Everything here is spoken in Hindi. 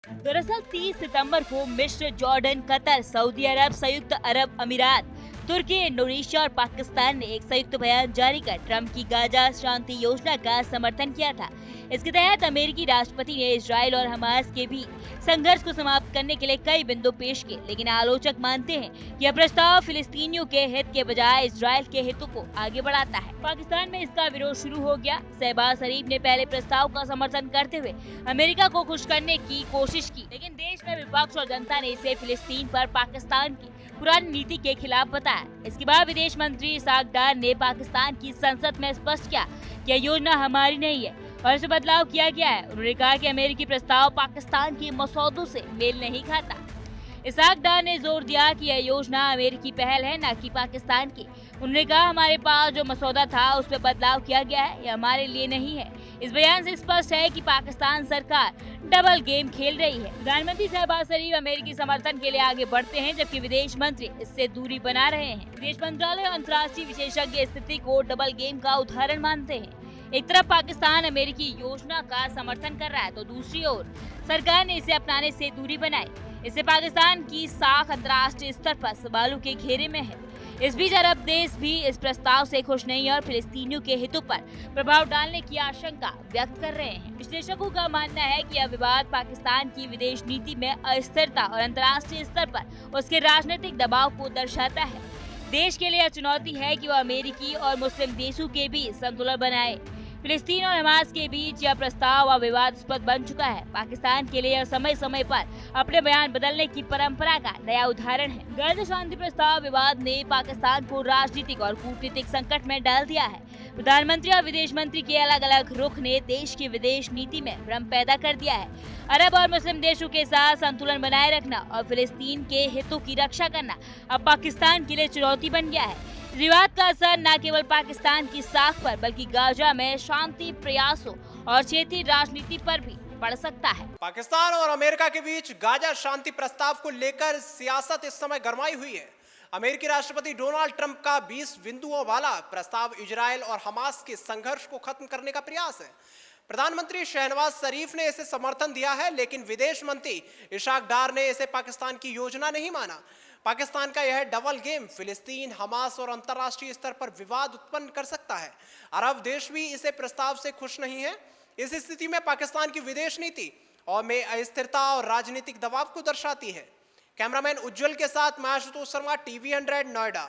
दरअसल 30 सितंबर को मिस्र, जॉर्डन, कतर, सऊदी अरब, संयुक्त अरब अमीरात, तुर्की, इंडोनेशिया और पाकिस्तान ने एक संयुक्त बयान जारी कर ट्रंप की गाजा शांति योजना का समर्थन किया था। इसके तहत अमेरिकी राष्ट्रपति ने इजराइल और हमास के बीच संघर्ष को समाप्त करने के लिए कई बिंदु पेश किए, लेकिन आलोचक मानते हैं कि यह प्रस्ताव फिलिस्तीनियों के हित के बजाय इजराइल के हितों को आगे बढ़ाता है। पाकिस्तान में इसका विरोध शुरू हो गया। शहबाज शरीफ ने पहले प्रस्ताव का समर्थन करते हुए अमेरिका को खुश करने की कोशिश की, लेकिन देश में विपक्ष और जनता ने इसे फिलिस्तीन पर पाकिस्तान की पुरानी नीति के खिलाफ बताया। इसके बाद विदेश मंत्री इसहाक डार ने पाकिस्तान की संसद में स्पष्ट किया कि यह योजना हमारी नहीं है और इसे बदलाव किया गया है। उन्होंने कहा कि अमेरिकी प्रस्ताव पाकिस्तान के मसौदों से मेल नहीं खाता। इसहाक डार ने जोर दिया कि यह योजना अमेरिकी पहल है, न कि पाकिस्तान की। उन्होंने कहा, हमारे पास जो मसौदा था उस पर बदलाव किया गया है, यह हमारे लिए नहीं है। इस बयान से स्पष्ट है कि पाकिस्तान सरकार डबल गेम खेल रही है। प्रधानमंत्री शहबाज शरीफ अमेरिकी समर्थन के लिए आगे बढ़ते हैं, जबकि विदेश मंत्री इससे दूरी बना रहे हैं। विदेश मंत्रालय और अंतर्राष्ट्रीय विशेषज्ञ स्थिति को डबल गेम का उदाहरण मानते हैं। एक तरफ पाकिस्तान अमेरिकी योजना का समर्थन कर रहा है, तो दूसरी ओर सरकार ने इसे अपनाने से दूरी बनाई। इससे पाकिस्तान की साख अंतर्राष्ट्रीय स्तर पर सवालों के घेरे में है। इस बीच अरब देश भी इस प्रस्ताव से खुश नहीं है और फिलिस्तीनियों के हितों पर प्रभाव डालने की आशंका व्यक्त कर रहे हैं। विश्लेषकों का मानना है कि यह विवाद पाकिस्तान की विदेश नीति में अस्थिरता और अंतर्राष्ट्रीय स्तर पर उसके राजनीतिक दबाव को दर्शाता है। देश के लिए यह चुनौती है कि वह अमेरिकी और मुस्लिम देशों के बीच संतुलन बनाए। फिलिस्तीन और हमास के बीच यह प्रस्ताव अब विवादास्पद बन चुका है। पाकिस्तान के लिए यह समय समय पर अपने बयान बदलने की परंपरा का नया उदाहरण है। गाजा शांति प्रस्ताव विवाद ने पाकिस्तान को राजनीतिक और कूटनीतिक संकट में डाल दिया है। प्रधानमंत्री और विदेश मंत्री के अलग अलग रुख ने देश की विदेश नीति में भ्रम पैदा कर दिया है। अरब और मुस्लिम देशों के साथ संतुलन बनाए रखना और फिलिस्तीन के हितों की रक्षा करना अब पाकिस्तान के लिए चुनौती बन गया है। विवाद का असर न केवल पाकिस्तान की साख पर बल्कि गाजा में शांति प्रयासों और क्षेत्रीय राजनीति पर भी पड़ सकता है। पाकिस्तान और अमेरिका के बीच गाजा शांति प्रस्ताव को लेकर सियासत इस समय गरमाई हुई है। अमेरिकी राष्ट्रपति डोनाल्ड ट्रंप का 20 बिंदुओं वाला प्रस्ताव इजराइल और हमास के संघर्ष को खत्म करने का प्रयास है। प्रधानमंत्री शहबाज शरीफ ने इसे समर्थन दिया है, लेकिन विदेश मंत्री इसहाक डार ने इसे पाकिस्तान की योजना नहीं माना। पाकिस्तान का यह डबल गेम फिलिस्तीन, हमास और अंतर्राष्ट्रीय स्तर पर विवाद उत्पन्न कर सकता है। अरब देश भी इसे प्रस्ताव से खुश नहीं है। इस स्थिति में पाकिस्तान की विदेश नीति और में अस्थिरता और राजनीतिक दबाव को दर्शाती है। कैमरामैन उज्जवल के साथ मैं आशुतोष शर्मा, टीवी 100 नोएडा।